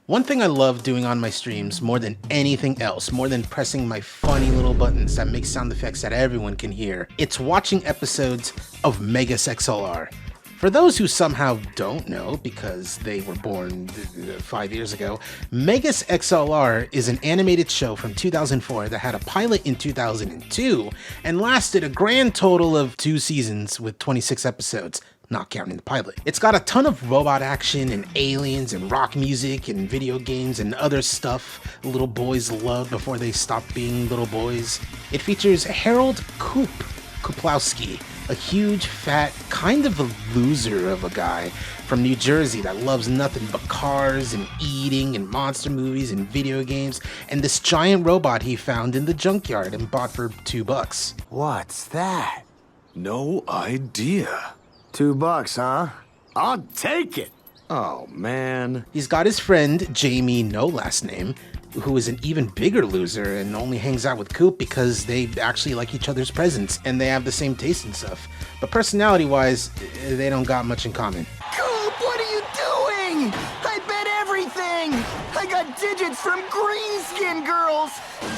One thing I love doing on my streams more than anything else, more than pressing my funny little buttons that make sound effects that everyone can hear, it's watching episodes of Megas XLR. For those who somehow don't know, because they were born 5 years ago, Megas XLR is an animated show from 2004 that had a pilot in 2002 and lasted a grand total of 2 seasons with 26 episodes. Not counting the pilot. It's got a ton of robot action and aliens and rock music and video games and other stuff little boys love before they stop being little boys. It features Harold Kuplowski, a huge, fat, kind of a loser of a guy from New Jersey that loves nothing but cars and eating and monster movies and video games, and this giant robot he found in the junkyard and bought for $2. What's that? No idea. $2, huh? I'll take it. Oh, man. He's got his friend, Jamie, no last name, who is an even bigger loser and only hangs out with Coop because they actually like each other's presents and they have the same taste and stuff. But personality-wise, they don't got much in common. Coop, what are you doing? I bet everything. I got digits from green-skin girls.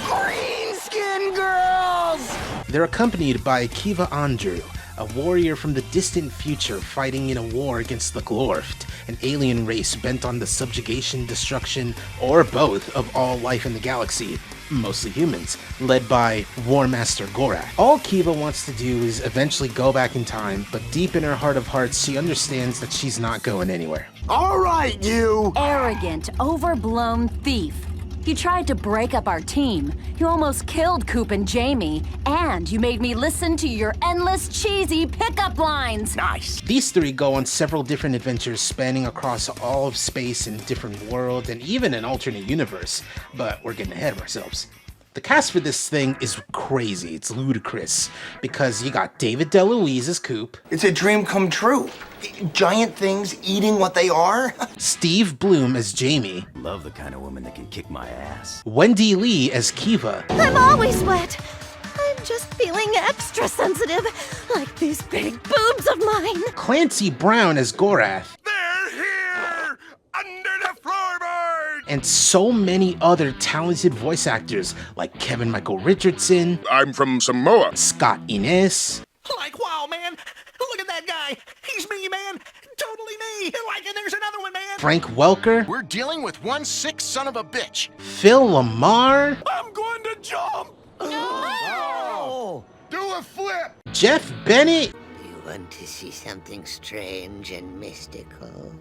Green-skin girls! They're accompanied by Kiva Andrew, a warrior from the distant future fighting in a war against the Glorft, an alien race bent on the subjugation, destruction, or both of all life in the galaxy, mostly humans, led by War Master Gorak. All Kiva wants to do is eventually go back in time, but deep in her heart of hearts, she understands that she's not going anywhere. All right, you! Arrogant, overblown thief. You tried to break up our team. You almost killed Coop and Jamie. And you made me listen to your endless cheesy pickup lines. Nice. These three go on several different adventures spanning across all of space and different worlds and even an alternate universe. But we're getting ahead of ourselves. The cast for this thing is crazy. It's ludicrous because you got David DeLuise as Coop. It's a dream come true. Giant things eating what they are. Steve Bloom as Jamie. Love the kind of woman that can kick my ass. Wendy Lee as Kiva. I'm always wet. I'm just feeling extra sensitive, like these big boobs of mine. Clancy Brown as Gorath. They're here! Under the floorboard! And so many other talented voice actors like Kevin Michael Richardson. I'm from Samoa. Scott Innes. Like, wow, man. Look at that guy. He's me, man. Totally me. Like, and there's another one, man. Frank Welker. We're dealing with one sick son of a bitch. Phil Lamar. I'm going to jump! Oh! Do a flip! Jeff Bennett. You want to see something strange and mystical?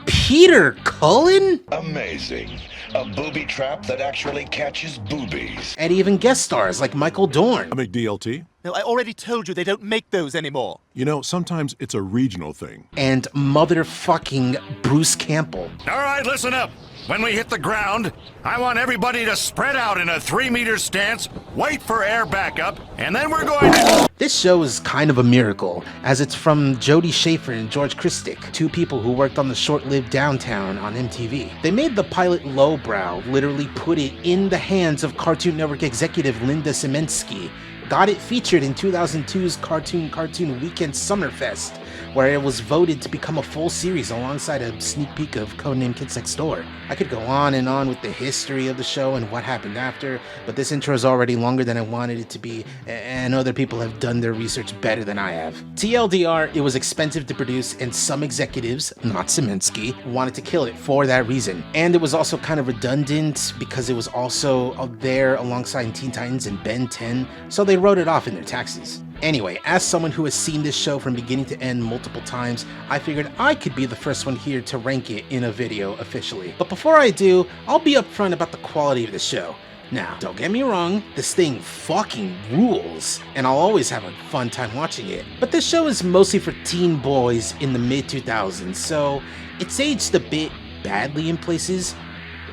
Peter Cullen. Amazing. A booby trap that actually catches boobies. And even guest stars like Michael Dorn. I make DLT. No, I already told you they don't make those anymore. You know, sometimes it's a regional thing. And motherfucking Bruce Campbell. All right, listen up. When we hit the ground, I want everybody to spread out in a 3-meter stance, wait for air backup, and then we're going to... This show is kind of a miracle, as it's from Jody Schaefer and George Christick, two people who worked on the short-lived Downtown on MTV. They made the pilot lowbrow, literally put it in the hands of Cartoon Network executive Linda Semensky, got it featured in 2002's Cartoon Weekend Summerfest, where it was voted to become a full series alongside a sneak peek of Codename Kids Next Door. I could go on and on with the history of the show and what happened after, but this intro is already longer than I wanted it to be, and other people have done their research better than I have. TLDR, it was expensive to produce, and some executives, not Semensky, wanted to kill it for that reason. And it was also kind of redundant because it was also there alongside Teen Titans and Ben 10, so they wrote it off in their taxes. Anyway, as someone who has seen this show from beginning to end multiple times, I figured I could be the first one here to rank it in a video officially. But before I do, I'll be upfront about the quality of the show. Now, don't get me wrong, this thing fucking rules, and I'll always have a fun time watching it. But this show is mostly for teen boys in the mid-2000s, so it's aged a bit badly in places.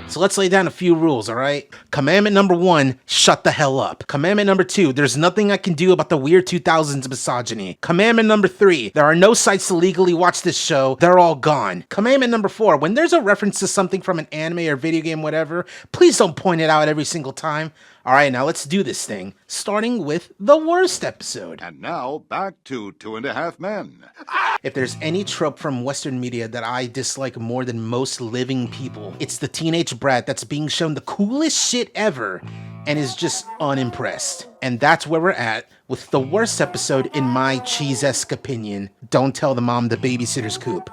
So let's lay down a few rules, alright? Commandment number 1, shut the hell up. Commandment number 2, there's nothing I can do about the weird 2000s misogyny. Commandment number 3, there are no sites to legally watch this show, they're all gone. Commandment number 4, when there's a reference to something from an anime or video game, whatever, please don't point it out every single time. Alright, now let's do this thing, starting with the worst episode. And now, back to 2.5 Men. If there's any trope from Western media that I dislike more than most living people, it's the teenage brat that's being shown the coolest shit ever and is just unimpressed. And that's where we're at with the worst episode in my cheese-esque opinion, Don't Tell the Mom the Babysitter's Coop.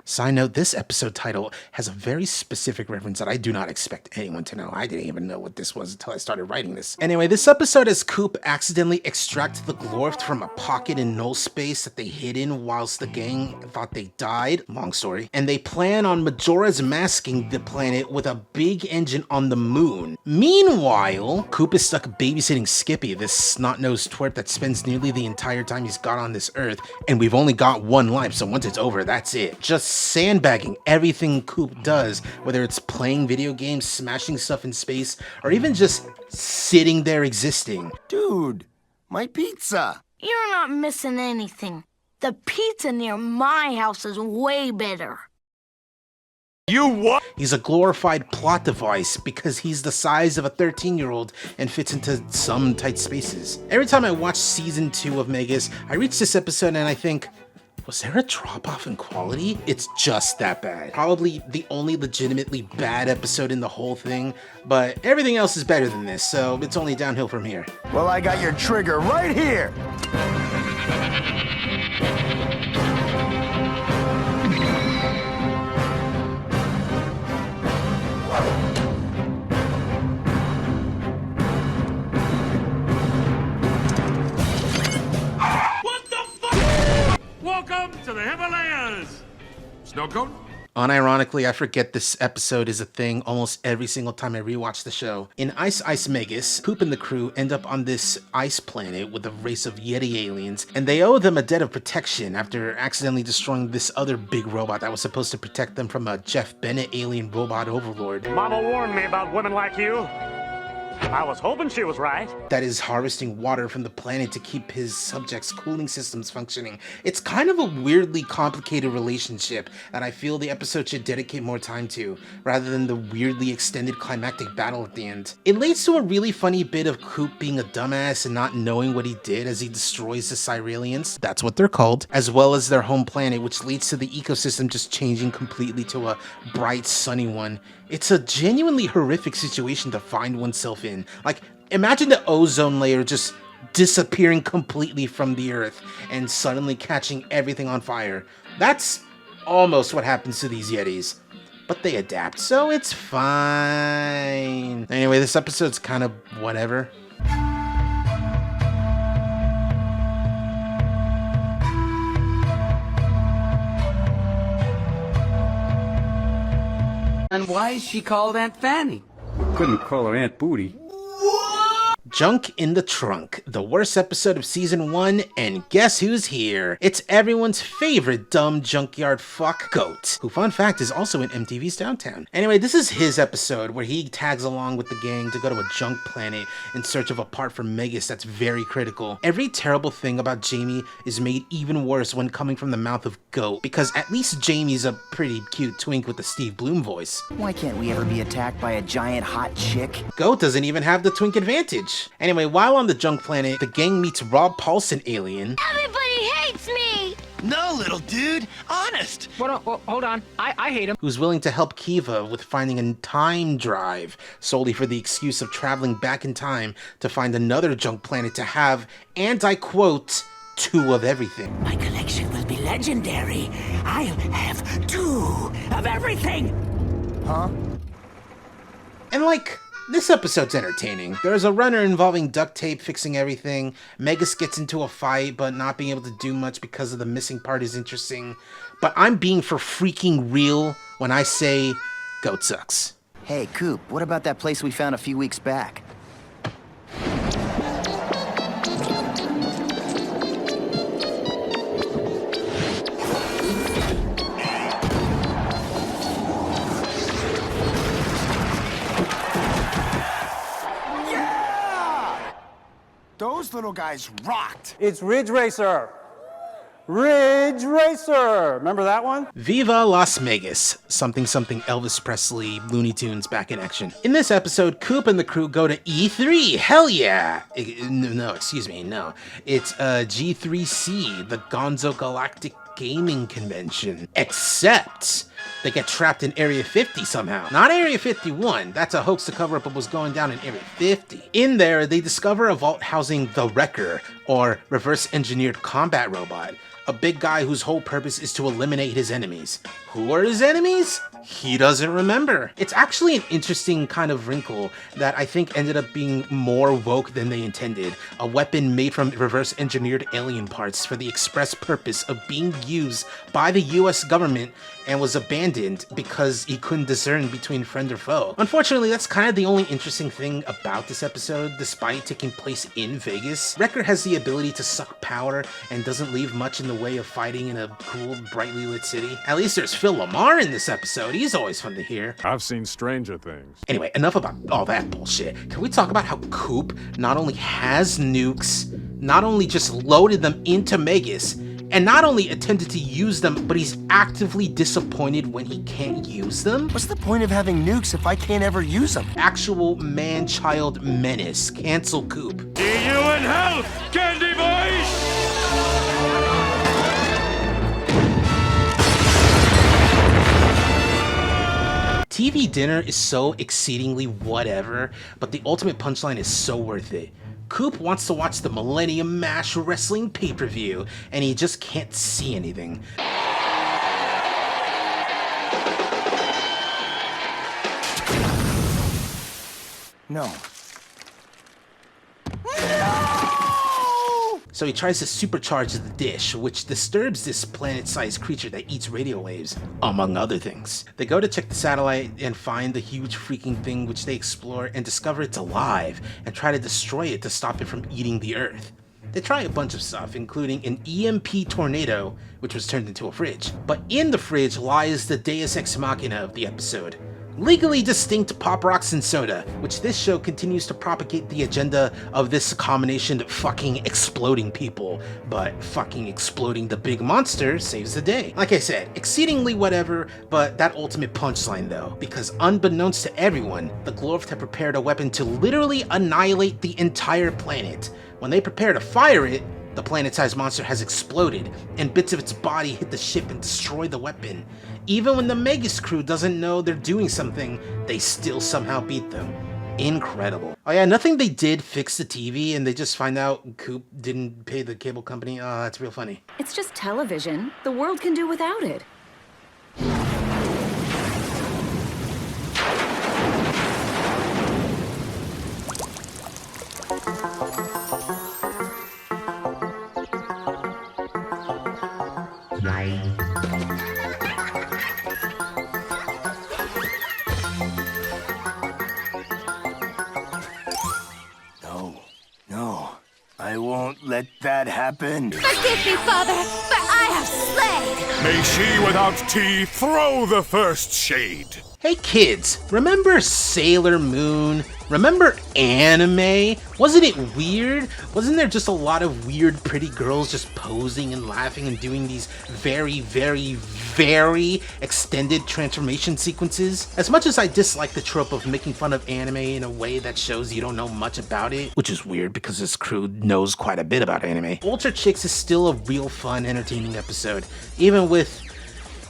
Side note, this episode title has a very specific reference that I do not expect anyone to know. I didn't even know what this was until I started writing this. Anyway, this episode has Coop accidentally extract the Glorft from a pocket in null space that they hid in whilst the gang thought they died. Long story. And they plan on Majora's masking the planet with a big engine on the moon. Meanwhile, Coop is stuck babysitting Skippy, this snot-nosed twerp that spends nearly the entire time he's got on this earth, and we've only got one life, so once it's over, that's it. Just sandbagging everything Coop does, whether it's playing video games, smashing stuff in space, or even just sitting there existing. Dude, my pizza. You're not missing anything. The pizza near my house is way better. You what? He's a glorified plot device because he's the size of a 13-year-old and fits into some tight spaces. Every time I watch season 2 of Megas, I reach this episode and I think, was there a drop-off in quality? It's just that bad. Probably the only legitimately bad episode in the whole thing, but everything else is better than this, so it's only downhill from here. Well, I got your trigger right here. Welcome to the Himalayas! Snow cone? Unironically, I forget this episode is a thing almost every single time I rewatch the show. In Ice Ice Megas, Coop and the crew end up on this ice planet with a race of Yeti aliens, and they owe them a debt of protection after accidentally destroying this other big robot that was supposed to protect them from a Jeff Bennett alien robot overlord. Mama warned me about women like you. I was hoping she was right. That is harvesting water from the planet to keep his subjects' cooling systems functioning. It's kind of a weirdly complicated relationship that I feel the episode should dedicate more time to, rather than the weirdly extended climactic battle at the end. It leads to a really funny bit of Coop being a dumbass and not knowing what he did as he destroys the Cyralians, that's what they're called, as well as their home planet, which leads to the ecosystem just changing completely to a bright, sunny one. It's a genuinely horrific situation to find oneself in. Like, imagine the ozone layer just disappearing completely from the Earth and suddenly catching everything on fire. That's almost what happens to these Yetis. But they adapt, so it's fine. Anyway, this episode's kind of whatever. And why is she called Aunt Fanny? Couldn't call her Aunt Booty. Junk in the Trunk, the worst episode of season 1, and guess who's here? It's everyone's favorite dumb junkyard fuck, Goat, who, fun fact, is also in MTV's Downtown. Anyway, this is his episode where he tags along with the gang to go to a junk planet in search of a part for Megas that's very critical. Every terrible thing about Jamie is made even worse when coming from the mouth of Goat, because at least Jamie's a pretty cute twink with a Steve Bloom voice. Why can't we ever be attacked by a giant hot chick? Goat doesn't even have the twink advantage. Anyway, while on the junk planet, the gang meets Rob Paulson alien. Everybody hates me! No, little dude. Honest. Hold on. I hate him. Who's willing to help Kiva with finding a time drive, solely for the excuse of traveling back in time to find another junk planet to have, and I quote, 2 of everything. My collection will be legendary. I'll have 2 of everything. Huh? And like, this episode's entertaining. There's a runner involving duct tape fixing everything. Megas gets into a fight, but not being able to do much because of the missing part is interesting. But I'm being for freaking real when I say Goat sucks. Hey, Coop, what about that place we found a few weeks back? Those little guys rocked. It's Ridge Racer. Ridge Racer! Remember that one? Viva Las Vegas, something Elvis Presley, Looney Tunes back in action. In this episode, Coop and the crew go to E3, hell yeah! No, excuse me, no. It's G3C, the Gonzo Galactic Gaming Convention. Except they get trapped in Area 50 somehow. Not Area 51, that's a hoax to cover up what was going down in Area 50. In there, they discover a vault housing the Wrecker, or reverse engineered combat robot. A big guy whose whole purpose is to eliminate his enemies. Who are his enemies? He doesn't remember. It's actually an interesting kind of wrinkle that I think ended up being more woke than they intended. A weapon made from reverse engineered alien parts for the express purpose of being used by the US government and was abandoned because he couldn't discern between friend or foe. Unfortunately, that's kind of the only interesting thing about this episode, despite taking place in Vegas. Wrecker has the ability to suck power and doesn't leave much in the way of fighting in a cool, brightly lit city. At least there's Phil Lamar in this episode. He's always fun to hear. I've seen stranger things. Anyway, enough about all that bullshit. Can we talk about how Coop not only has nukes, not only just loaded them into Vegas, and not only attempted to use them, but he's actively disappointed when he can't use them? What's the point of having nukes if I can't ever use them? Actual man-child menace. Cancel Coop. See you in health, Candy Boys! TV dinner is so exceedingly whatever, but the ultimate punchline is so worth it. Coop wants to watch the Millennium Mash Wrestling pay-per-view, and he just can't see anything. No. So he tries to supercharge the dish, which disturbs this planet-sized creature that eats radio waves, among other things. They go to check the satellite and find the huge freaking thing, which they explore and discover it's alive and try to destroy it to stop it from eating the Earth. They try a bunch of stuff, including an EMP tornado, which was turned into a fridge. But in the fridge lies the Deus Ex Machina of the episode. Legally distinct Pop Rocks and soda, which this show continues to propagate the agenda of this combination of fucking exploding people, but fucking exploding the big monster saves the day. Like I said, exceedingly whatever, but that ultimate punchline though, because unbeknownst to everyone, the Glorft had prepared a weapon to literally annihilate the entire planet. When they prepare to fire it, the planet-sized monster has exploded, and bits of its body hit the ship and destroy the weapon. Even when the Megas crew doesn't know they're doing something, they still somehow beat them. Incredible. Oh yeah, nothing they did fixed the TV, and they just find out Coop didn't pay the cable company. Oh, that's real funny. It's just television. The world can do without it. No, I won't let that happen. Forgive me, Father, for I have slayed. May she without teeth throw the first shade. Hey kids, remember Sailor Moon? Remember anime? Wasn't it weird? Wasn't there just a lot of weird pretty girls just posing and laughing and doing these very, very, very extended transformation sequences? As much as I dislike the trope of making fun of anime in a way that shows you don't know much about it, which is weird because this crew knows quite a bit about anime, Ultra Chicks is still a real fun, entertaining episode, even with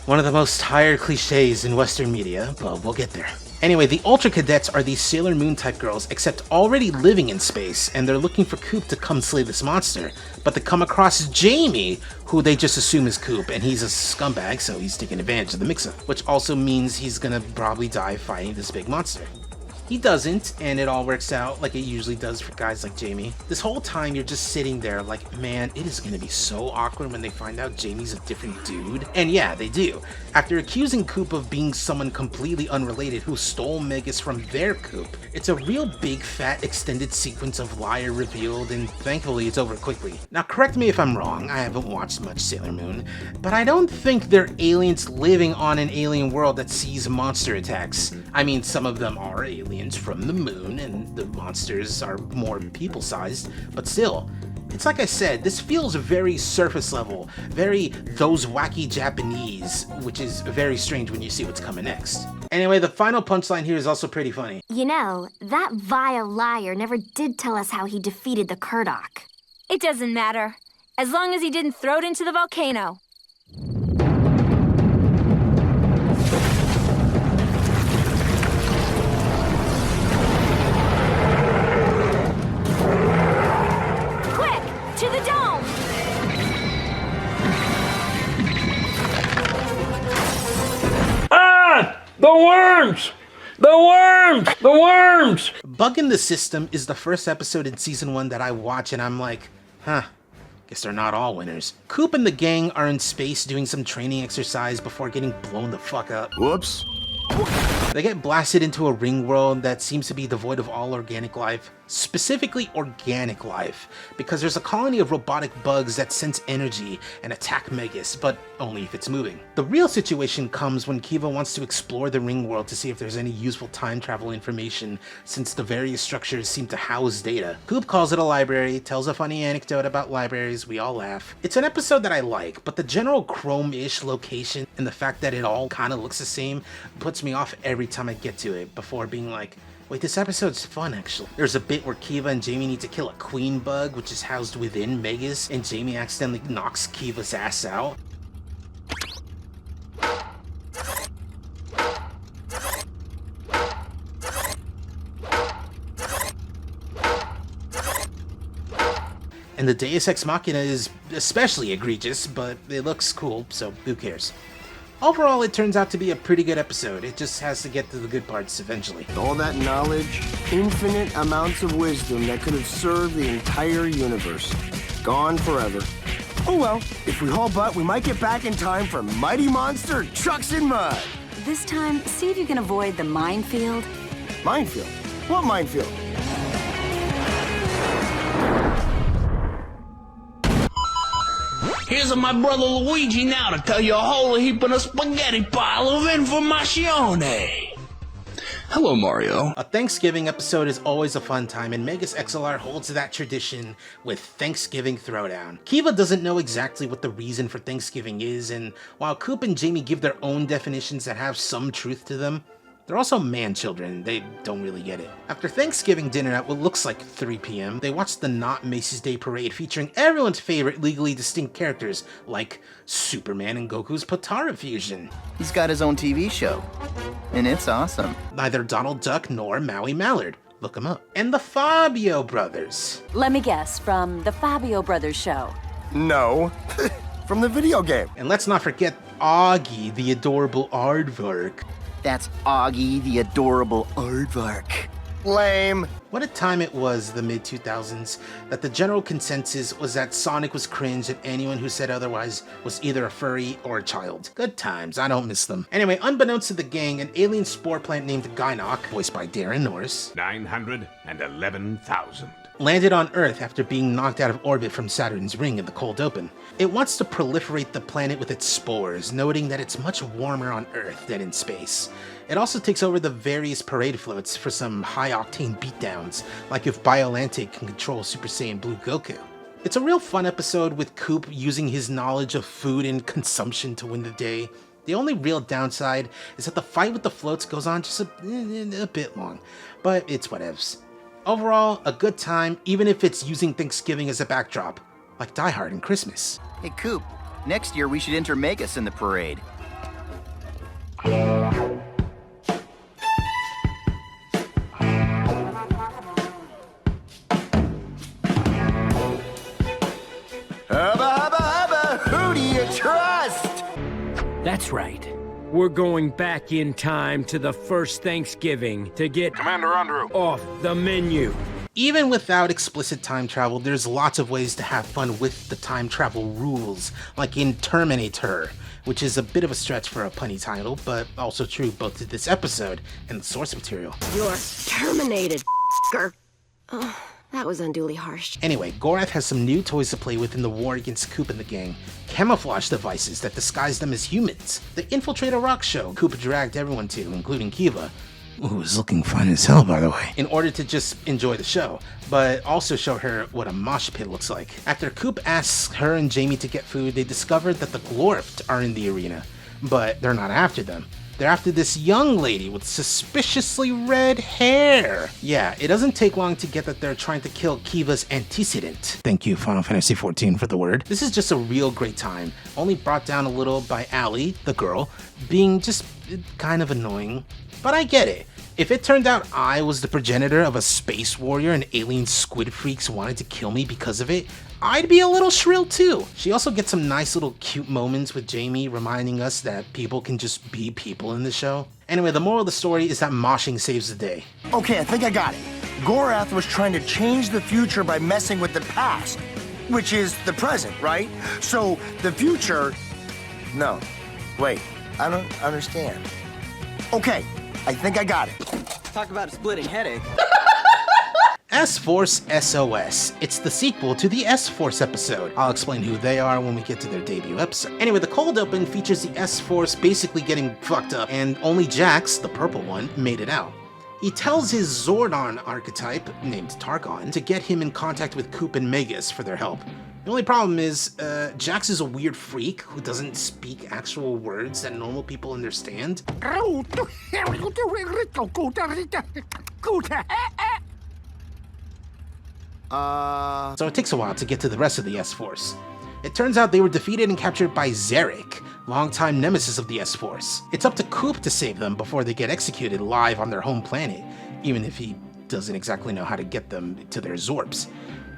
one of the most tired cliches in Western media, but we'll get there. Anyway, the Ultra Cadets are these Sailor Moon type girls, except already living in space, and they're looking for Coop to come slay this monster. But they come across Jamie, who they just assume is Coop, and he's a scumbag, so he's taking advantage of the mix-up, which also means he's gonna probably die fighting this big monster. He doesn't, and it all works out like it usually does for guys like Jamie. This whole time you're just sitting there like, man, it is gonna be so awkward when they find out Jamie's a different dude. And yeah, they do. After accusing Coop of being someone completely unrelated who stole Megas from their Coop, it's a real big fat extended sequence of liar revealed, and thankfully it's over quickly. Now correct me if I'm wrong, I haven't watched much Sailor Moon, but I don't think they're aliens living on an alien world that sees monster attacks. I mean, some of them are aliens from the moon, and the monsters are more people-sized, but still, It's like I said, this feels very surface level, very those wacky Japanese, which is very strange when you see what's coming next. Anyway, the final punchline here is also pretty funny. You know, that vile liar never did tell us how he defeated the Kurdok. It doesn't matter, as long as he didn't throw it into the volcano. To the dome! Ah! The worms! The worms! The worms! Bug in the System is the first episode in season 1 that I watch and I'm like, guess they're not all winners. Coop and the gang are in space doing some training exercise before getting blown the fuck up. Whoops. They get blasted into a ring world that seems to be devoid of all organic life, specifically organic life, because there's a colony of robotic bugs that sense energy and attack Megas, but only if it's moving. The real situation comes when Kiva wants to explore the ring world to see if there's any useful time travel information, since the various structures seem to house data. Coop calls it a library, tells a funny anecdote about libraries, we all laugh. It's an episode that I like, but the general chrome-ish location and the fact that it all kind of looks the same puts me off every time I get to it, before being like, wait, this episode's fun actually. There's a bit where Kiva and Jamie need to kill a queen bug, which is housed within Megas, and Jamie accidentally knocks Kiva's ass out. And the Deus Ex Machina is especially egregious, but it looks cool, so who cares? Overall, it turns out to be a pretty good episode. It just has to get to the good parts eventually. All that knowledge, infinite amounts of wisdom that could have served the entire universe. Gone forever. Oh well, if we haul butt, we might get back in time for Mighty Monster Trucks in Mud. This time, see if you can avoid the minefield. Minefield? What minefield? Here's my brother Luigi now to tell you a whole heap of a spaghetti pile of information. Hello, Mario. A Thanksgiving episode is always a fun time, and Megas XLR holds that tradition with Thanksgiving Throwdown. Kiva doesn't know exactly what the reason for Thanksgiving is, and while Coop and Jamie give their own definitions that have some truth to them, they're also man-children, they don't really get it. After Thanksgiving dinner at what looks like 3 p.m., they watch the Not Macy's Day Parade featuring everyone's favorite legally distinct characters, like Superman and Goku's Potara fusion. He's got his own TV show, and it's awesome. Neither Donald Duck nor Maui Mallard. Look him up. And the Fabio brothers. Let me guess, from the Fabio Brothers show. No. From the video game. And let's not forget Augie, the adorable aardvark. That's Augie, the adorable aardvark. Lame. What a time it was, the mid-2000s, that the general consensus was that Sonic was cringe and anyone who said otherwise was either a furry or a child. Good times, I don't miss them. Anyway, unbeknownst to the gang, an alien spore plant named Gynok, voiced by Darren Norris, 911,000. landed on Earth after being knocked out of orbit from Saturn's ring in the cold open. It wants to proliferate the planet with its spores, noting that it's much warmer on Earth than in space. It also takes over the various parade floats for some high-octane beatdowns, like if Biollante can control Super Saiyan Blue Goku. It's a real fun episode with Coop using his knowledge of food and consumption to win the day. The only real downside is that the fight with the floats goes on just a bit long, but it's whatevs. Overall, a good time, even if it's using Thanksgiving as a backdrop, like Die Hard and Christmas. Hey, Coop, next year we should enter Megas in the parade. Hubba, hubba, hubba, who do you trust? That's right. We're going back in time to the first Thanksgiving to get Commander Andrew off the menu. Even without explicit time travel, there's lots of ways to have fun with the time travel rules, like in Terminator, which is a bit of a stretch for a punny title, but also true both to this episode and the source material. You're terminated, f***er. Oh, that was unduly harsh. Anyway, Gorath has some new toys to play with in the war against Coop and the gang. Camouflage devices that disguise them as humans. They infiltrate a rock show Coop dragged everyone to, including Kiva. who was looking fine as hell, by the way, in order to just enjoy the show, but also show her what a mosh pit looks like. After Coop asks her and Jamie to get food, they discover that the Glorft are in the arena, but they're not after them. They're after this young lady with suspiciously red hair. Yeah, it doesn't take long to get that they're trying to kill Kiva's antecedent. Thank you, Final Fantasy XIV, for the word. This is just a real great time, only brought down a little by Allie, the girl, being just kind of annoying. But I get it. If it turned out I was the progenitor of a space warrior and alien squid freaks wanted to kill me because of it, I'd be a little shrill too. She also gets some nice little cute moments with Jamie, reminding us that people can just be people in the show. Anyway, the moral of the story is that moshing saves the day. Okay, I think I got it. Gorath was trying to change the future by messing with the past, which is the present, right? So the future... No. Wait, I don't understand. Okay, I think I got it. Talk about a splitting headache. S-Force SOS. It's the sequel to the S-Force episode. I'll explain who they are when we get to their debut episode. Anyway, the cold open features the S-Force basically getting fucked up, and only Jax, the purple one, made it out. He tells his Zordon archetype, named Targon, to get him in contact with Coop and Megas for their help. The only problem is, Jax is a weird freak who doesn't speak actual words that normal people understand. So it takes a while to get to the rest of the S-Force. It turns out they were defeated and captured by Zarek, longtime nemesis of the S-Force. It's up to Coop to save them before they get executed live on their home planet, even if he doesn't exactly know how to get them to their Zorps.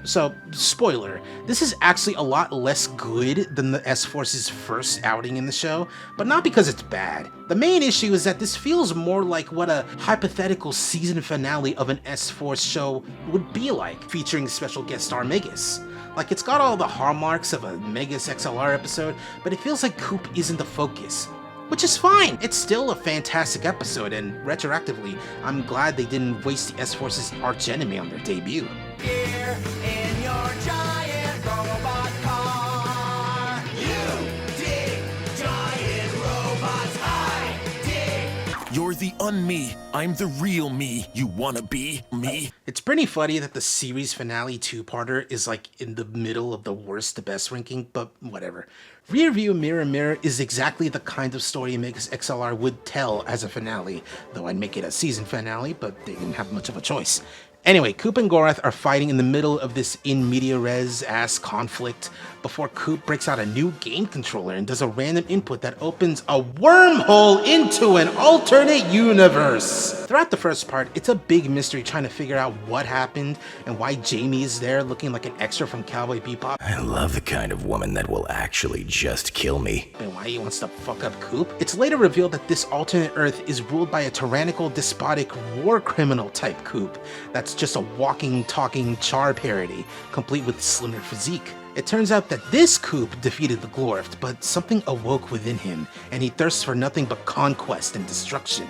So, spoiler, this is actually a lot less good than the S-Force's first outing in the show, but not because it's bad. The main issue is that this feels more like what a hypothetical season finale of an S-Force show would be like, featuring special guest star Megas. Like, it's got all the hallmarks of a Megas XLR episode, but it feels like Coop isn't the focus. Which is fine. It's still a fantastic episode, and retroactively, I'm glad they didn't waste the S-Force's archenemy on their debut. Here in your giant robot car, you dig giant robots, I dig. You're the un-me. I'm the real me. You wanna be me? It's pretty funny that the series finale two-parter is like in the middle of the worst to best ranking, but whatever. Rearview Mirror Mirror is exactly the kind of story Megas XLR would tell as a finale, though I'd make it a season finale, but they didn't have much of a choice. Anyway, Coop and Gorath are fighting in the middle of this in media res-ass conflict before Coop breaks out a new game controller and does a random input that opens a wormhole into an alternate universe. Throughout the first part, it's a big mystery trying to figure out what happened and why Jamie is there looking like an extra from Cowboy Bebop. I love the kind of woman that will actually just kill me. And why he wants to fuck up Coop. It's later revealed that this alternate Earth is ruled by a tyrannical, despotic, war criminal type Coop that's just a walking, talking Char parody, complete with slimmer physique. It turns out that this Coop defeated the Glorft, but something awoke within him, and he thirsts for nothing but conquest and destruction.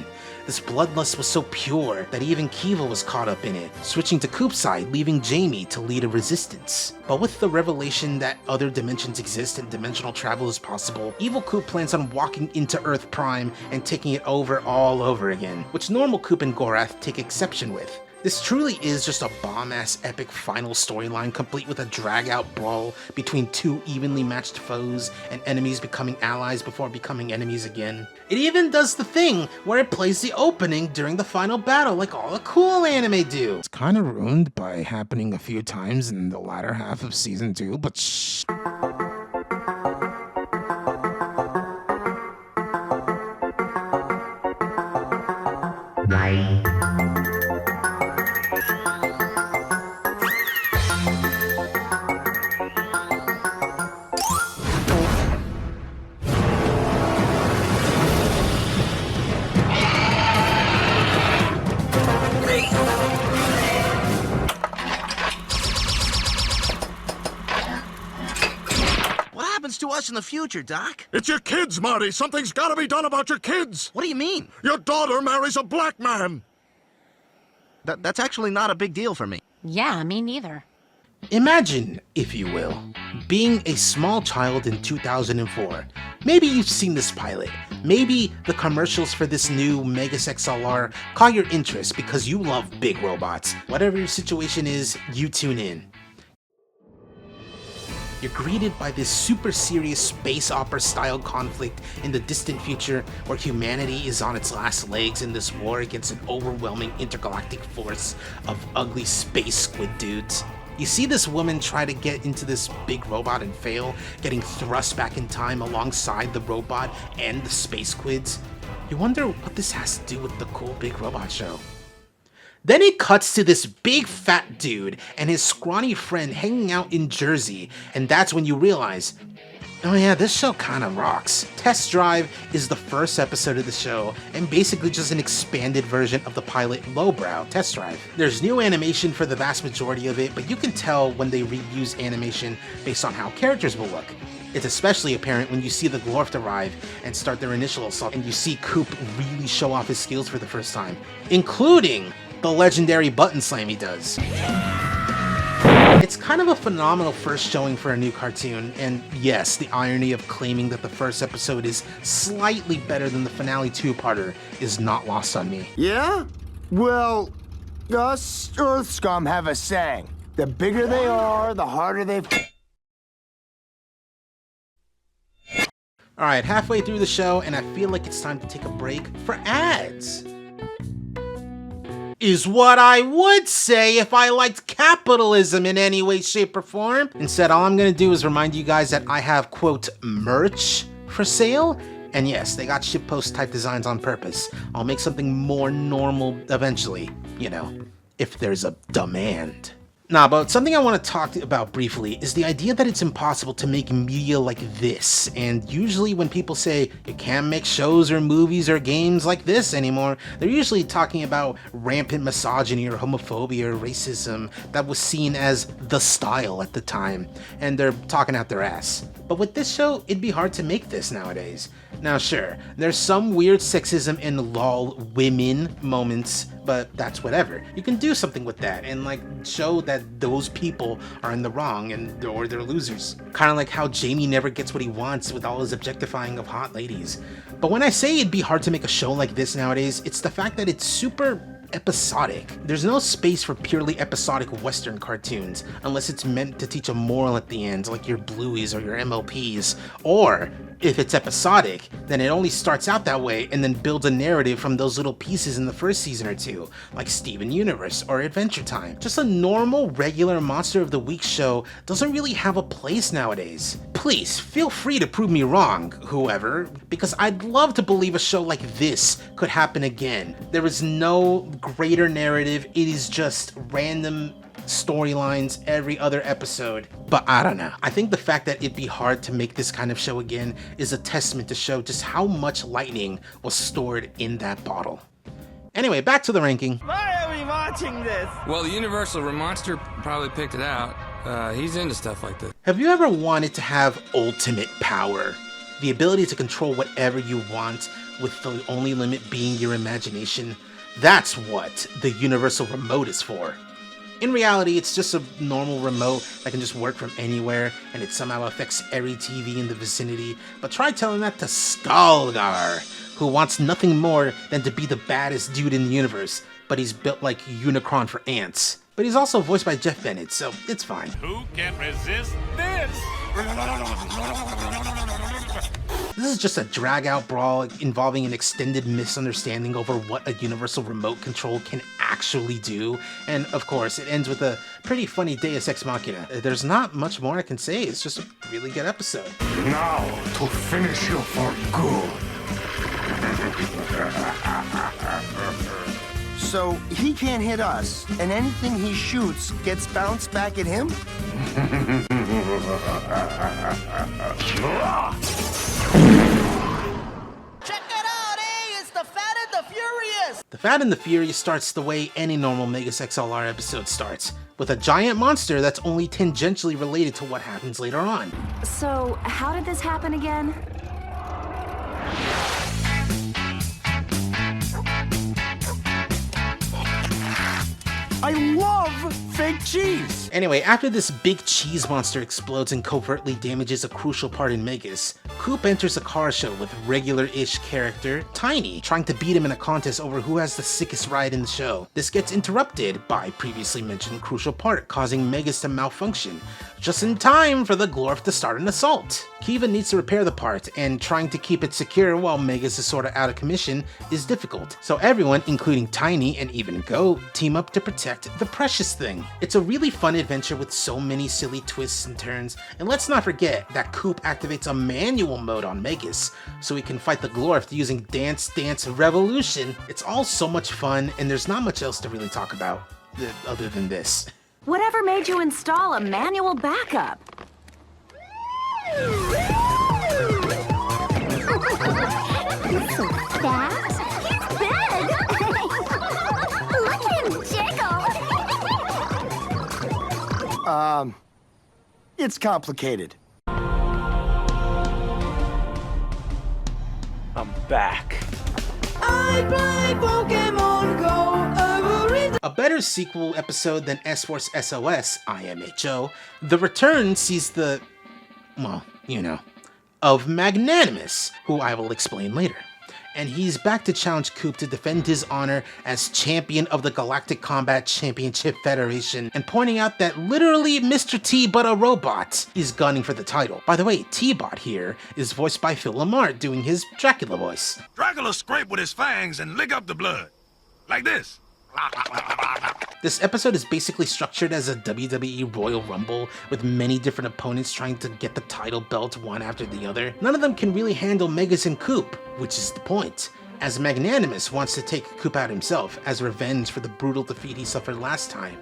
This bloodlust was so pure that even Kiva was caught up in it, switching to Coop's side, leaving Jamie to lead a resistance. But with the revelation that other dimensions exist and dimensional travel is possible, evil Coop plans on walking into Earth Prime and taking it over all over again, which normal Coop and Gorath take exception with. This truly is just a bomb-ass epic final storyline complete with a drag-out brawl between two evenly matched foes and enemies becoming allies before becoming enemies again. It even does the thing where it plays the opening during the final battle like all the cool anime do. It's kind of ruined by happening a few times in the latter half of season 2, but shh. To us in the future, Doc? It's your kids, Marty. Something's got to be done about your kids. What do you mean? Your daughter marries a black man. That's actually not a big deal for me. Yeah, me neither. Imagine, if you will, being a small child in 2004. Maybe you've seen this pilot. Maybe the commercials for this new Megas XLR caught your interest because you love big robots. Whatever your situation is, you tune in. You're greeted by this super serious space opera style conflict in the distant future where humanity is on its last legs in this war against an overwhelming intergalactic force of ugly space squid dudes. You see this woman try to get into this big robot and fail, getting thrust back in time alongside the robot and the space squids. You wonder what this has to do with the cool big robot show. Then it cuts to this big fat dude and his scrawny friend hanging out in Jersey, and that's when you realize, oh yeah, this show kinda rocks. Test Drive is the first episode of the show, and basically just an expanded version of the pilot Lowbrow Test Drive. There's new animation for the vast majority of it, but you can tell when they reuse animation based on how characters will look. It's especially apparent when you see the Glorft arrive and start their initial assault, and you see Coop really show off his skills for the first time, including the legendary button slam he does. It's kind of a phenomenal first showing for a new cartoon, and yes, the irony of claiming that the first episode is slightly better than the finale two-parter is not lost on me. Yeah? Well, us Earth Scum have a saying. The bigger they are, the harder they... Alright, halfway through the show, and I feel like it's time to take a break for ads. Is what I would say if I liked capitalism in any way, shape, or form. Instead, all I'm gonna do is remind you guys that I have, quote, merch for sale. And yes, they got shitpost type designs on purpose. I'll make something more normal eventually, you know, if there's a demand. Nah, but something I want to talk about briefly is the idea that it's impossible to make media like this, and usually when people say you can't make shows or movies or games like this anymore, they're usually talking about rampant misogyny or homophobia or racism that was seen as the style at the time, and they're talking out their ass. But with this show, it'd be hard to make this nowadays. Now sure, there's some weird sexism and lol women moments, but that's whatever. You can do something with that and like show that those people are in the wrong and or they're losers. Kind of like how Jamie never gets what he wants with all his objectifying of hot ladies. But when I say it'd be hard to make a show like this nowadays, it's the fact that it's super episodic. There's no space for purely episodic Western cartoons unless it's meant to teach a moral at the end, like your Blueys or your MLPs. Or if it's episodic, then it only starts out that way and then builds a narrative from those little pieces in the first season or two, like Steven Universe or Adventure Time. Just a normal, regular Monster of the Week show doesn't really have a place nowadays. Please, feel free to prove me wrong, whoever, because I'd love to believe a show like this could happen again. There is no greater narrative, it is just random storylines every other episode. But I don't know. I think the fact that it'd be hard to make this kind of show again is a testament to show just how much lightning was stored in that bottle. Anyway, back to the ranking. Why are we watching this? Well, the Universal Monster probably picked it out. He's into stuff like this. Have you ever wanted to have ultimate power? The ability to control whatever you want with the only limit being your imagination? That's what the Universal Remote is for. In reality, it's just a normal remote that can just work from anywhere, and it somehow affects every TV in the vicinity. But try telling that to Skulgar, who wants nothing more than to be the baddest dude in the universe, but he's built like Unicron for ants. But he's also voiced by Jeff Bennett, so it's fine. Who can resist this? This is just a drag-out brawl involving an extended misunderstanding over what a Universal Remote Control can actually do, and of course, it ends with a pretty funny Deus Ex Machina. There's not much more I can say, it's just a really good episode. Now, to finish you for good. So he can't hit us, and anything he shoots gets bounced back at him? Check it out, eh? It's the Fat and the Furious! The Fat and the Furious starts the way any normal Megas XLR episode starts, with a giant monster that's only tangentially related to what happens later on. So, how did this happen again? I love fake cheese. Anyway, after this big cheese monster explodes and covertly damages a crucial part in Megas, Coop enters a car show with regular-ish character Tiny, trying to beat him in a contest over who has the sickest ride in the show. This gets interrupted by previously mentioned crucial part, causing Megas to malfunction, just in time for the Glorf to start an assault. Kiva needs to repair the part, and trying to keep it secure while Megas is sorta out of commission is difficult. So everyone, including Tiny and even Go, team up to protect the precious thing. It's a really fun adventure with so many silly twists and turns, and let's not forget that Coop activates a manual mode on Megas, so he can fight the Glorf using Dance Dance Revolution. It's all so much fun, and there's not much else to really talk about, other than this. Whatever made you install a manual backup? He's so fat. He's big. Look at him jiggle. It's complicated. I'm back. I play Pokemon Go every day. A better sequel episode than S-Force SOS, IMHO, The Return sees the, well, you know, of Magnanimous, who I will explain later. And he's back to challenge Coop to defend his honor as champion of the Galactic Combat Championship Federation, and pointing out that literally Mr. T, but a robot, is gunning for the title. By the way, T-Bot here is voiced by Phil Lamar doing his Dracula voice. Dracula scrape with his fangs and lick up the blood. Like this. This episode is basically structured as a WWE Royal Rumble, with many different opponents trying to get the title belt one after the other. None of them can really handle Megas and Coop, which is the point, as Magnanimous wants to take Coop out himself as revenge for the brutal defeat he suffered last time.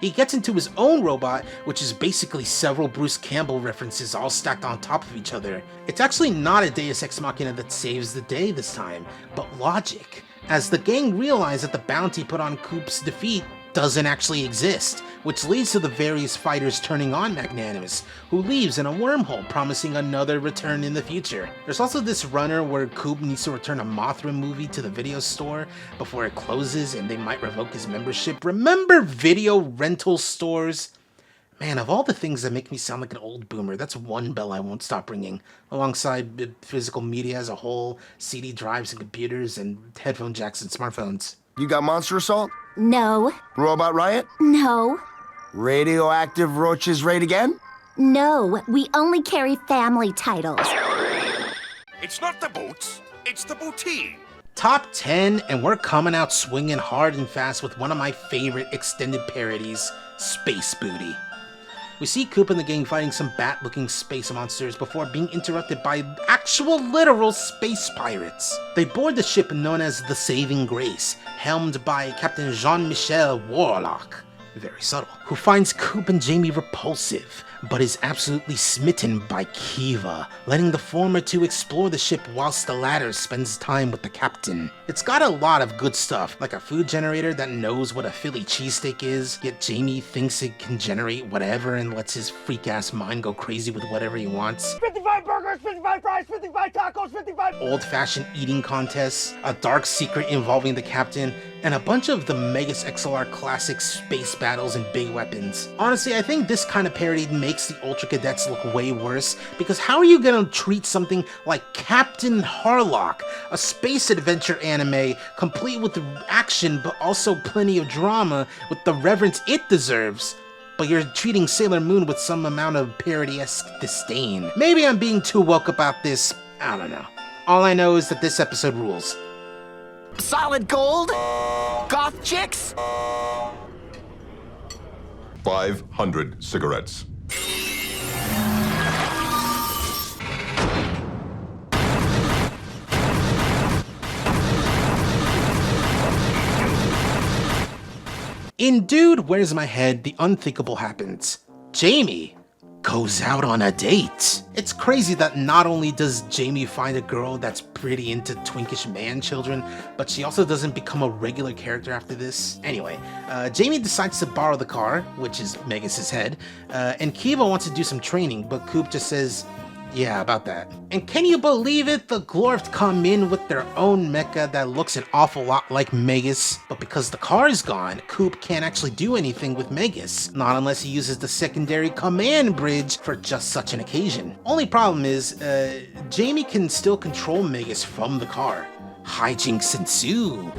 He gets into his own robot, which is basically several Bruce Campbell references all stacked on top of each other. It's actually not a Deus Ex Machina that saves the day this time, but logic, as the gang realize that the bounty put on Coop's defeat doesn't actually exist, which leads to the various fighters turning on Magnanimous, who leaves in a wormhole promising another return in the future. There's also this runner where Coop needs to return a Mothra movie to the video store before it closes and they might revoke his membership. Remember video rental stores? Man, of all the things that make me sound like an old boomer, that's one bell I won't stop ringing, alongside physical media as a whole, CD drives and computers, and headphone jacks and smartphones. You got Monster Assault? No. Robot Riot? No. Radioactive Roaches Raid Again? No, we only carry family titles. It's not the boots, it's the bootine. Top 10, and we're coming out swinging hard and fast with one of my favorite extended parodies, Space Booty. We see Coop and the gang fighting some bat-looking space monsters before being interrupted by actual literal space pirates. They board the ship known as the Saving Grace, helmed by Captain Jean-Michel Warlock, very subtle, who finds Coop and Jamie repulsive, but is absolutely smitten by Kiva, letting the former two explore the ship whilst the latter spends time with the captain. It's got a lot of good stuff, like a food generator that knows what a Philly cheesesteak is, yet Jamie thinks it can generate whatever and lets his freak-ass mind go crazy with whatever he wants. 55 burgers, 55 fries, 55 tacos, 55... Old-fashioned eating contests, a dark secret involving the captain, and a bunch of the Megas XLR classic space battles and big weapons. Honestly, I think this kind of parody makes the Ultra Cadets look way worse, because how are you gonna treat something like Captain Harlock, a space adventure anime complete with action but also plenty of drama with the reverence it deserves, but you're treating Sailor Moon with some amount of parody-esque disdain? Maybe I'm being too woke about this, I don't know. All I know is that this episode rules. Solid gold? Goth chicks? 500 cigarettes. In Dude, Where's My Head, the unthinkable happens. Jamie goes out on a date. It's crazy that not only does Jamie find a girl that's pretty into twinkish man children, but she also doesn't become a regular character after this. Anyway, Jamie decides to borrow the car, which is Megas' head, and Kiva wants to do some training, but Coop just says, Yeah, about that. And can you believe it? The Glorfs come in with their own mecha that looks an awful lot like Megas, but because the car is gone, Coop can't actually do anything with Megas, not unless he uses the secondary command bridge for just such an occasion. Only problem is, Jamie can still control Megas from the car. Hijinks ensue.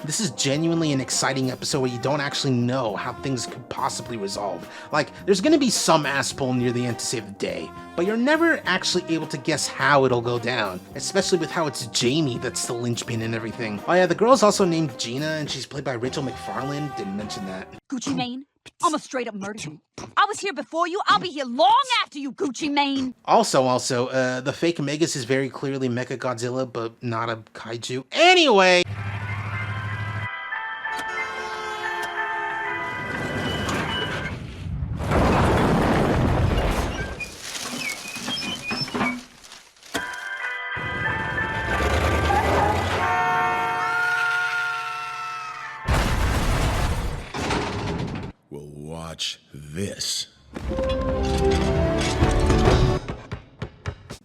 This is genuinely an exciting episode where you don't actually know how things could possibly resolve. Like, there's gonna be some ass pull near the end to save the day, but you're never actually able to guess how it'll go down, especially with how it's Jamie that's the linchpin and everything. Oh yeah, the girl's also named Gina, and she's played by Rachel McFarlane. Didn't mention that. Gucci Mane, I'ma straight up murder you. I was here before you, I'll be here long after you, Gucci Mane. Also, the fake Megas is very clearly Mecha Godzilla, but not a kaiju. Anyway! Watch this.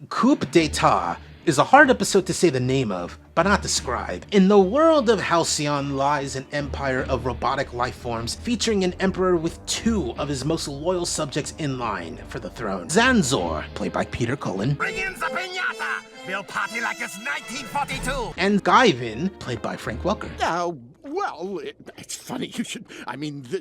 Coup d'etat is a hard episode to say the name of, but not describe. In the world of Halcyon lies an empire of robotic life forms featuring an emperor with 2 of his most loyal subjects in line for the throne. Zanzor, played by Peter Cullen. Bring in the piñata! We'll party like it's 1942! And Guyvin, played by Frank Welker. Well, it's funny you should...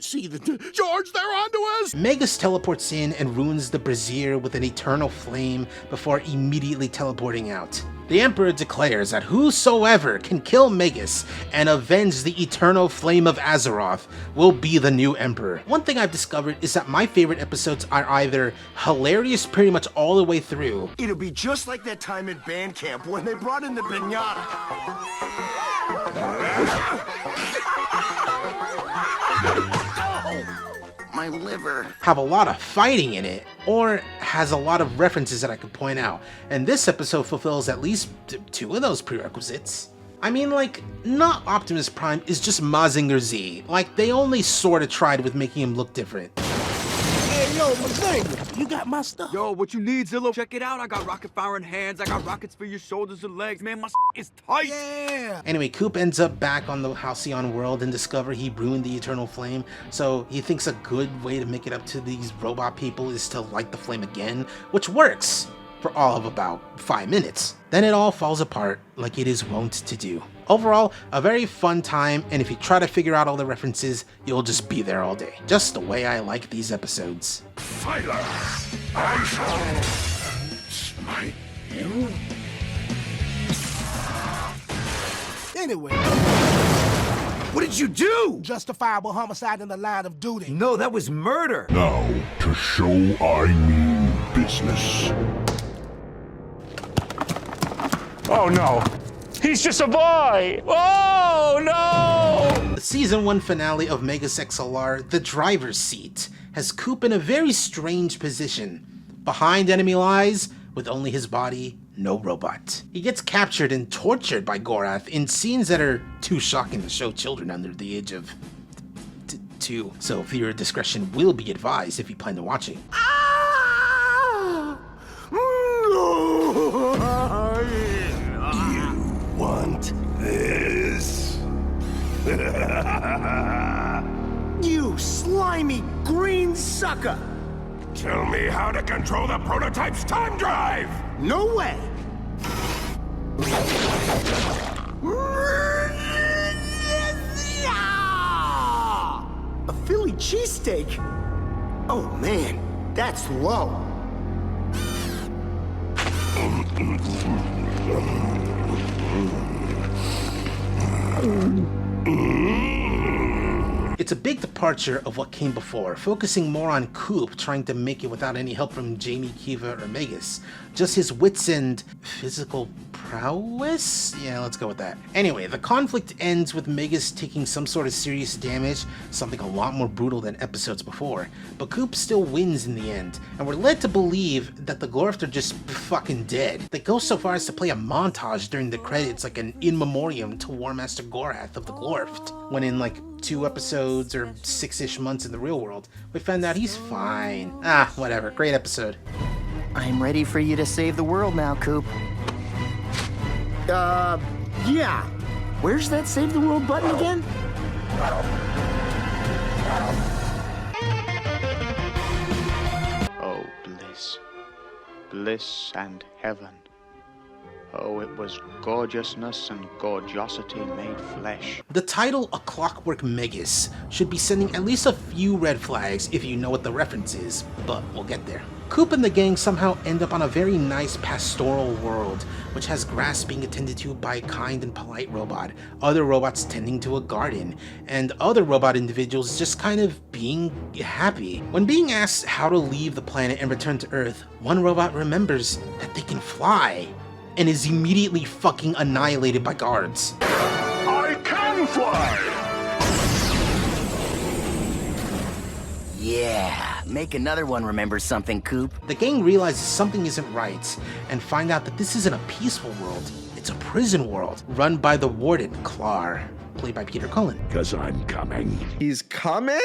see, George, they're onto us! Megas teleports in and ruins the brazier with an eternal flame before immediately teleporting out. The Emperor declares that whosoever can kill Megas and avenge the eternal flame of Azeroth will be the new Emperor. One thing I've discovered is that my favorite episodes are either hilarious pretty much all the way through. It'll be just like that time at band camp when they brought in the piñata. My liver. Have a lot of fighting in it, or has a lot of references that I could point out, and this episode fulfills at least 2 of those prerequisites. I mean, like, not Optimus Prime is just Mazinger Z. Like, they only sorta tried with making him look different. Hey, yo, Mazinger, you got my stuff? Yo, what you need, Zillow? Check it out. I got rocket firing hands. I got rockets for your shoulders and legs. Man, my is tight. Yeah. Anyway, Coop ends up back on the Halcyon world and discover he ruined the Eternal Flame, so he thinks a good way to make it up to these robot people is to light the flame again, which works for all of about 5 minutes. Then it all falls apart like it is wont to do. Overall, a very fun time, and if you try to figure out all the references, you'll just be there all day. Just the way I like these episodes. Fighter, I shall smite you. Anyway. What did you do? Justifiable homicide in the line of duty. No, that was murder. Now, to show I mean business. Oh no, he's just a boy! Oh no! The Season 1 finale of Megas XLR, The Driver's Seat, has Coop in a very strange position. Behind enemy lies, with only his body, no robot. He gets captured and tortured by Gorath in scenes that are too shocking to show children under the age of 2, so viewer discretion will be advised if you plan to watch it. Want this? You slimy green sucker! Tell me how to control the prototype's time drive! No way! A Philly cheesesteak? Oh man, that's low. It's a big departure of what came before, focusing more on Coop trying to make it without any help from Jamie, Kiva, or Megas. Just his wits and physical prowess? Yeah, let's go with that. Anyway, the conflict ends with Megas taking some sort of serious damage, something a lot more brutal than episodes before. But Coop still wins in the end, and we're led to believe that the Glorft are just fucking dead. They go so far as to play a montage during the credits like an in memoriam to War Master Gorath of the Glorft, when in like 2 episodes or 6-ish months in the real world, we found out he's fine. Ah, whatever, great episode. I'm ready for you to save the world now, Coop. Yeah. Where's that save the world button again? Oh, bliss. Bliss and heaven. Oh, it was gorgeousness and gorgeosity made flesh. The title A Clockwork Megas should be sending at least a few red flags if you know what the reference is, but we'll get there. Coop and the gang somehow end up on a very nice pastoral world, which has grass being attended to by a kind and polite robot, other robots tending to a garden, and other robot individuals just kind of being happy. When being asked how to leave the planet and return to Earth, one robot remembers that they can fly, and is immediately fucking annihilated by guards. I can fly! Yeah, make another one remember something, Coop. The gang realizes something isn't right, and find out that this isn't a peaceful world, it's a prison world, run by the warden, Clar, played by Peter Cullen. 'Cause I'm coming. He's coming?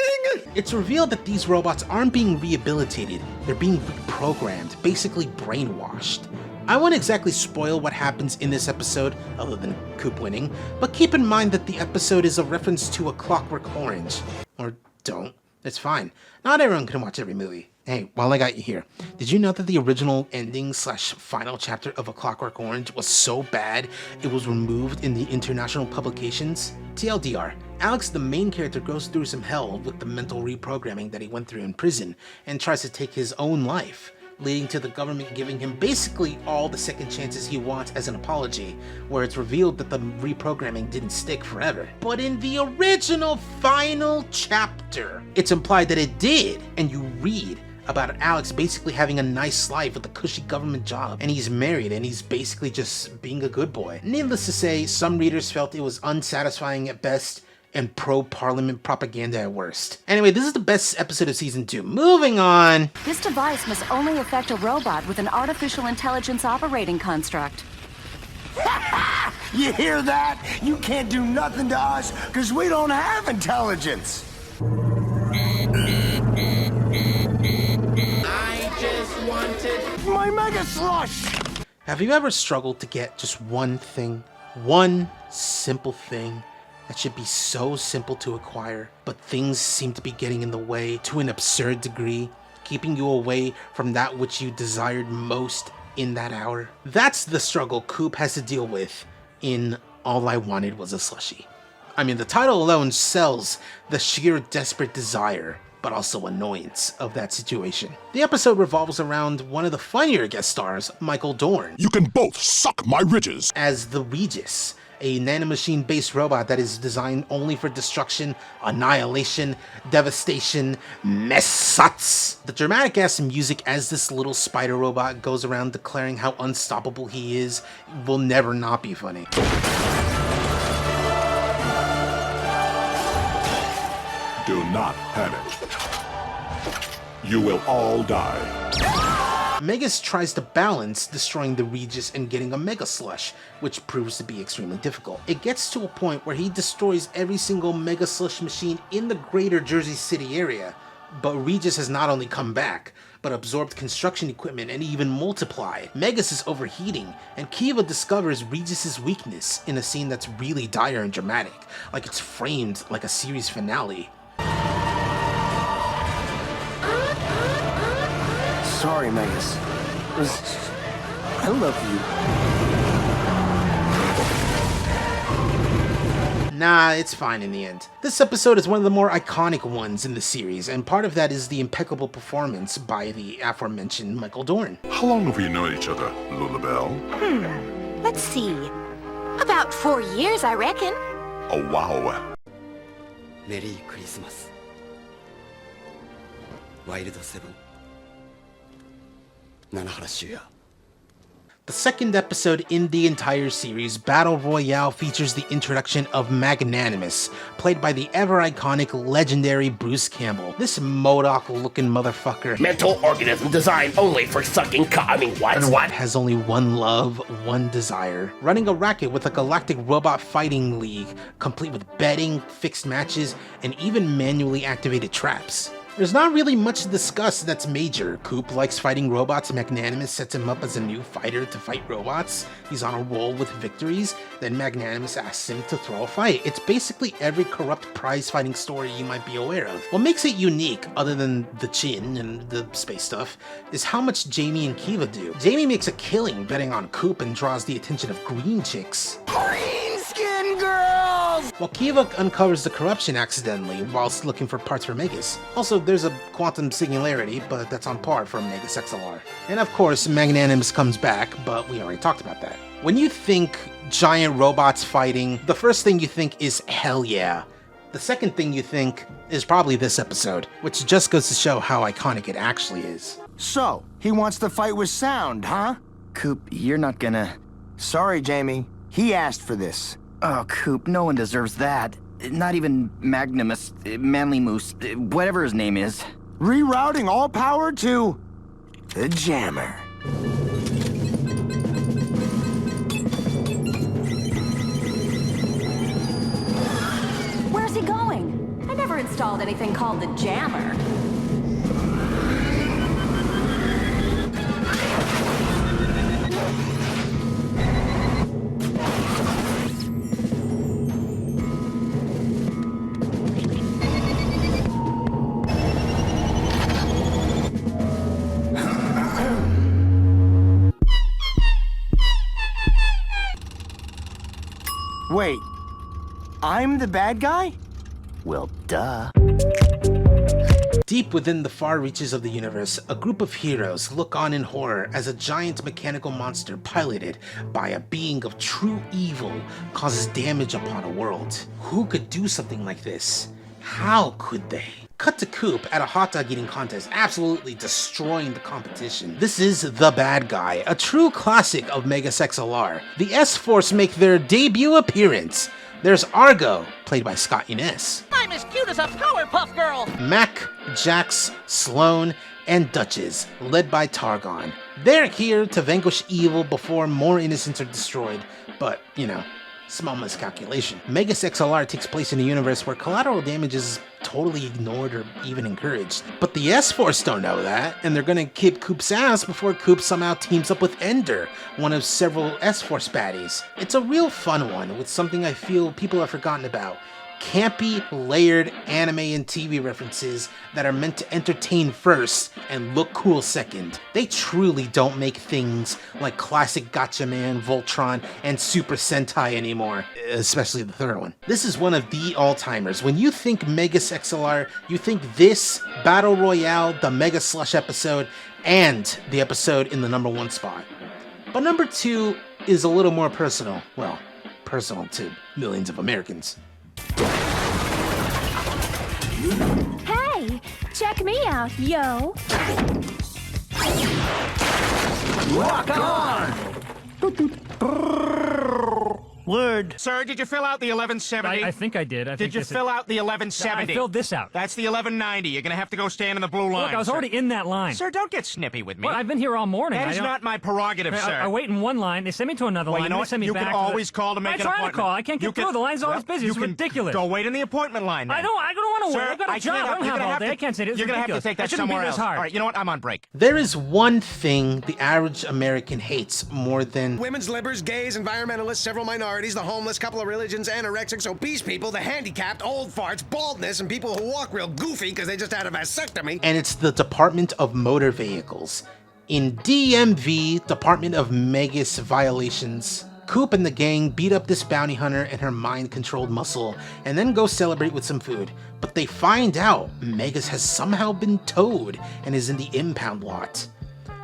It's revealed that these robots aren't being rehabilitated, they're being reprogrammed, basically brainwashed. I won't exactly spoil what happens in this episode, other than Coop winning, but keep in mind that the episode is a reference to A Clockwork Orange. Or don't. It's fine. Not everyone can watch every movie. Hey, while I got you here, did you know that the original ending / final chapter of A Clockwork Orange was so bad it was removed in the international publications? TLDR, Alex, the main character, goes through some hell with the mental reprogramming that he went through in prison and tries to take his own life, leading to the government giving him basically all the second chances he wants as an apology, where it's revealed that the reprogramming didn't stick forever. But in the original final chapter, it's implied that it did, and you read about Alex basically having a nice life with a cushy government job, and he's married and he's basically just being a good boy. Needless to say, some readers felt it was unsatisfying at best, and pro-parliament propaganda at worst. Anyway, this is the best episode of season 2. Moving on! This device must only affect a robot with an artificial intelligence operating construct. You hear that? You can't do nothing to us because we don't have intelligence. I just wanted my Mega Slush! Have you ever struggled to get just one thing? One simple thing that should be so simple to acquire, but things seem to be getting in the way to an absurd degree, keeping you away from that which you desired most in that hour? That's the struggle Coop has to deal with in All I Wanted Was a Slushie. I mean, the title alone sells the sheer desperate desire, but also annoyance of that situation. The episode revolves around one of the funnier guest stars, Michael Dorn. You can both suck my ridges. As the Regis, a nanomachine-based robot that is designed only for destruction, annihilation, devastation, messats. The dramatic-ass music as this little spider robot goes around declaring how unstoppable he is will never not be funny. Do not panic. You will all die. Megas tries to balance destroying the Regis and getting a Mega Slush, which proves to be extremely difficult. It gets to a point where he destroys every single Mega Slush machine in the greater Jersey City area, but Regis has not only come back, but absorbed construction equipment and even multiplied. Megas is overheating, and Kiva discovers Regis' weakness in a scene that's really dire and dramatic, like it's framed like a series finale. Sorry, Megas. I love you. Nah, it's fine in the end. This episode is one of the more iconic ones in the series, and part of that is the impeccable performance by the aforementioned Michael Dorn. How long have we known each other, Lulabelle? Let's see. About 4 years, I reckon. Oh, wow. メリークリスマス。ワイルドセブン。七原修也。 The second episode in the entire series, Battle Royale, features the introduction of Magnanimous, played by the ever-iconic, legendary Bruce Campbell. This MODOK-looking motherfucker. Mental organism designed only for sucking what? Has only one love, one desire. Running a racket with a galactic robot fighting league, complete with betting, fixed matches, and even manually activated traps. There's not really much to discuss that's major. Coop likes fighting robots, Magnanimous sets him up as a new fighter to fight robots. He's on a roll with victories, then Magnanimous asks him to throw a fight. It's basically every corrupt prize-fighting story you might be aware of. What makes it unique, other than the chin and the space stuff, is how much Jamie and Kiva do. Jamie makes a killing betting on Coop and draws the attention of green chicks. Green-skin girls! While Kiva uncovers the corruption accidentally whilst looking for parts for Megas. Also, there's a quantum singularity, but that's on par for Megas XLR. And of course, Magnanimous comes back, but we already talked about that. When you think giant robots fighting, the first thing you think is hell yeah. The second thing you think is probably this episode, which just goes to show how iconic it actually is. So, he wants to fight with sound, huh? Coop, you're not gonna... Sorry, Jamie. He asked for this. Oh, Coop, no one deserves that. Not even Magnanimous, Manly Moose, whatever his name is. Rerouting all power to... the Jammer. Where's he going? I never installed anything called the Jammer. Wait, I'm the bad guy? Well, duh. Deep within the far reaches of the universe, a group of heroes look on in horror as a giant mechanical monster piloted by a being of true evil causes damage upon a world. Who could do something like this? How could they? Cut to Coop at a hot dog eating contest, absolutely destroying the competition. This is The Bad Guy, a true classic of Megas XLR. The S-Force make their debut appearance. There's Argo, played by Scott Innes. I'm as cute as a Powerpuff Girl! Mac, Jax, Sloan, and Duchess, led by Targon. They're here to vanquish evil before more innocents are destroyed, but, you know, small miscalculation. Megas XLR takes place in a universe where collateral damage is totally ignored or even encouraged. But the S-Force don't know that, and they're gonna kick Coop's ass before Coop somehow teams up with Ender, one of several S-Force baddies. It's a real fun one, with something I feel people have forgotten about. Campy, layered anime and TV references that are meant to entertain first and look cool second. They truly don't make things like classic Gatchaman, Voltron, and Super Sentai anymore, especially the third one. This is one of the all-timers. When you think Megas XLR, you think this, Battle Royale, the Mega Slush episode, and the episode in the #1 spot. But number 2 is a little more personal. Well, personal to millions of Americans. Hey, check me out, yo. Rock on! Word. Sir, did you fill out the 1170? I think I did. Did you fill out the 1170? I filled this out. That's the 1190. You're gonna have to go stand in the blue line. Look, I was sir. already in that line. Sir, don't get snippy with me. Well, I've been here all morning. That is not my prerogative, sir. I wait in one line. They send me to another line. You know They what? send me You back can always call to make an appointment. I'm trying to call. I can't get through. The line's always busy. It's ridiculous. Go wait in the appointment line. Then. I don't want to Sir, wait. I've got a job. I don't have all day. I can't say this. You're gonna have to take that somewhere else. All right, you know what? I'm on break. There is one thing the average American hates more than women's libbers, gays, environmentalists, several minorities, the homeless, couple of religions, anorexics, obese people, the handicapped, old farts, baldness, and people who walk real goofy because they just had a vasectomy. And it's the Department of Motor Vehicles. In DMV, Department of Megas Violations, Coop and the gang beat up this bounty hunter and her mind-controlled muscle, and then go celebrate with some food. But they find out Megas has somehow been towed and is in the impound lot.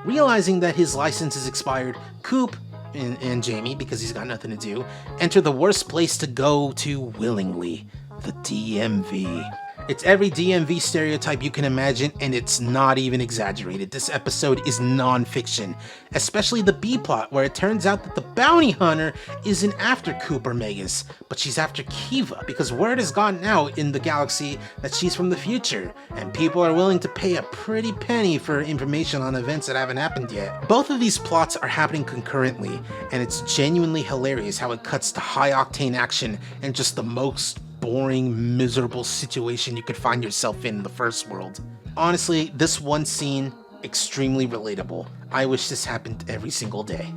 Realizing that his license is expired, Coop and Jamie, because he's got nothing to do, enter the worst place to go to willingly, the DMV. It's every DMV stereotype you can imagine, and it's not even exaggerated. This episode is non-fiction, especially the B-plot, where it turns out that the bounty hunter isn't after Coop or Megas, but she's after Kiva, because word has gotten out in the galaxy that she's from the future, and people are willing to pay a pretty penny for information on events that haven't happened yet. Both of these plots are happening concurrently, and it's genuinely hilarious how it cuts to high-octane action and just the most boring, miserable situation you could find yourself in the first world. Honestly, this one scene, extremely relatable. I wish this happened every single day.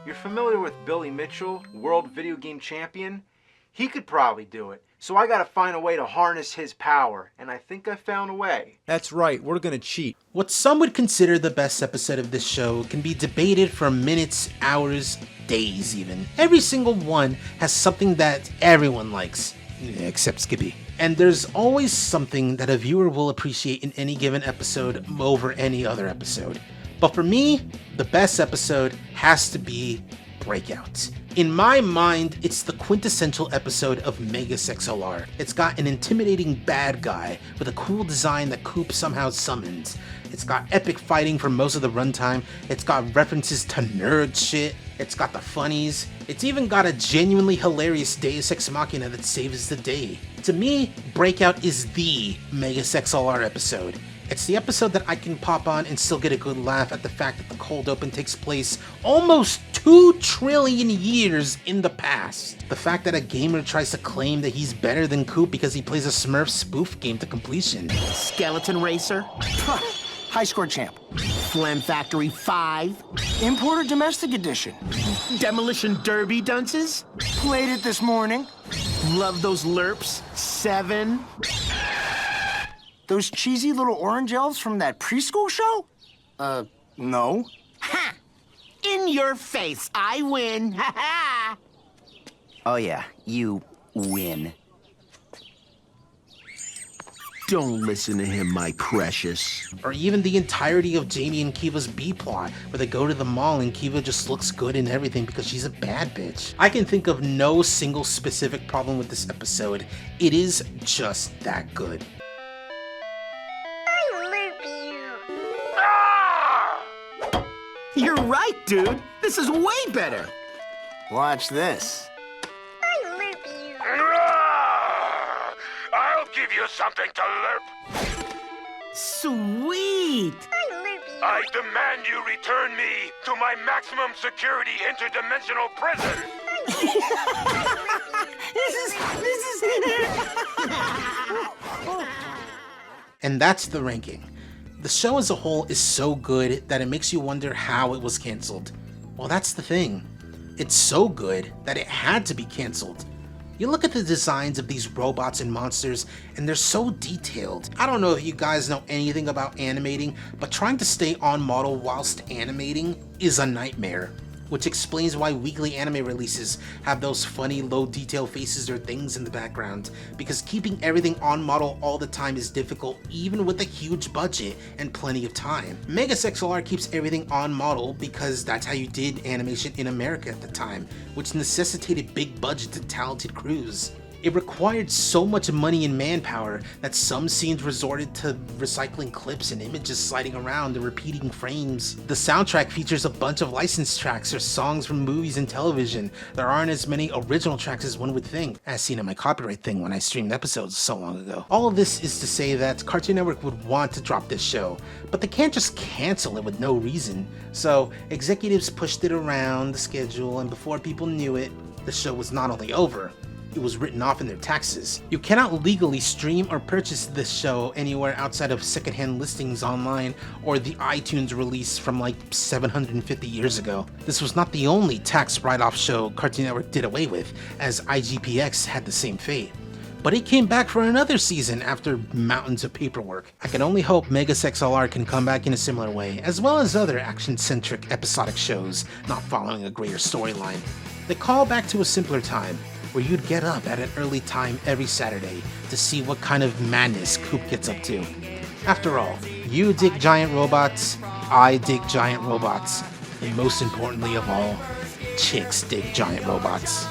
You're familiar with Billy Mitchell, world video game champion? He could probably do it. So I gotta find a way to harness his power, and I think I found a way. That's right, we're gonna cheat. What some would consider the best episode of this show can be debated for minutes, hours, days even. Every single one has something that everyone likes, except Skippy. And there's always something that a viewer will appreciate in any given episode over any other episode. But for me, the best episode has to be Breakout. In my mind, it's the quintessential episode of Megas XLR. It's got an intimidating bad guy with a cool design that Coop somehow summons. It's got epic fighting for most of the runtime. It's got references to nerd shit. It's got the funnies. It's even got a genuinely hilarious Deus Ex Machina that saves the day. To me, Breakout is the Megas XLR episode. It's the episode that I can pop on and still get a good laugh at the fact that the cold open takes place almost 2 trillion years in the past. The fact that a gamer tries to claim that he's better than Coop because he plays a Smurf spoof game to completion. Skeleton Racer? High score champ. Phlegm Factory 5. Importer Domestic Edition. Demolition Derby dunces? Played it this morning. Love those lerps. 7. Those cheesy little orange elves from that preschool show? No. Ha! In your face, I win. Ha ha! Oh yeah, you win. Don't listen to him, my precious. Or even the entirety of Jamie and Kiva's B-plot, where they go to the mall and Kiva just looks good in everything because she's a bad bitch. I can think of no single specific problem with this episode. It is just that good. You're right, dude. This is way better. Watch this. I'll give you something to lerp. Sweet. I demand you return me to my maximum security interdimensional prison. And that's the ranking. The show as a whole is so good that it makes you wonder how it was canceled. Well, that's the thing. It's so good that it had to be canceled. You look at the designs of these robots and monsters, and they're so detailed. I don't know if you guys know anything about animating, but trying to stay on model whilst animating is a nightmare. Which explains why weekly anime releases have those funny low detail faces or things in the background, because keeping everything on model all the time is difficult even with a huge budget and plenty of time. Megas XLR keeps everything on model because that's how you did animation in America at the time, which necessitated big budgets and talented crews. It required so much money and manpower that some scenes resorted to recycling clips and images sliding around and repeating frames. The soundtrack features a bunch of licensed tracks or songs from movies and television. There aren't as many original tracks as one would think, as seen in my copyright thing when I streamed episodes so long ago. All of this is to say that Cartoon Network would want to drop this show, but they can't just cancel it with no reason. So executives pushed it around the schedule, and before people knew it, the show was not only over, it was written off in their taxes. You cannot legally stream or purchase this show anywhere outside of secondhand listings online or the iTunes release from like 750 years ago. This was not the only tax write-off show Cartoon Network did away with, as IGPX had the same fate. but he came back for another season after mountains of paperwork. I can only hope Megas XLR can come back in a similar way, as well as other action-centric episodic shows not following a greater storyline. They call back to a simpler time, where you'd get up at an early time every Saturday to see what kind of madness Coop gets up to. After all, you dig giant robots, I dig giant robots, and most importantly of all, chicks dig giant robots.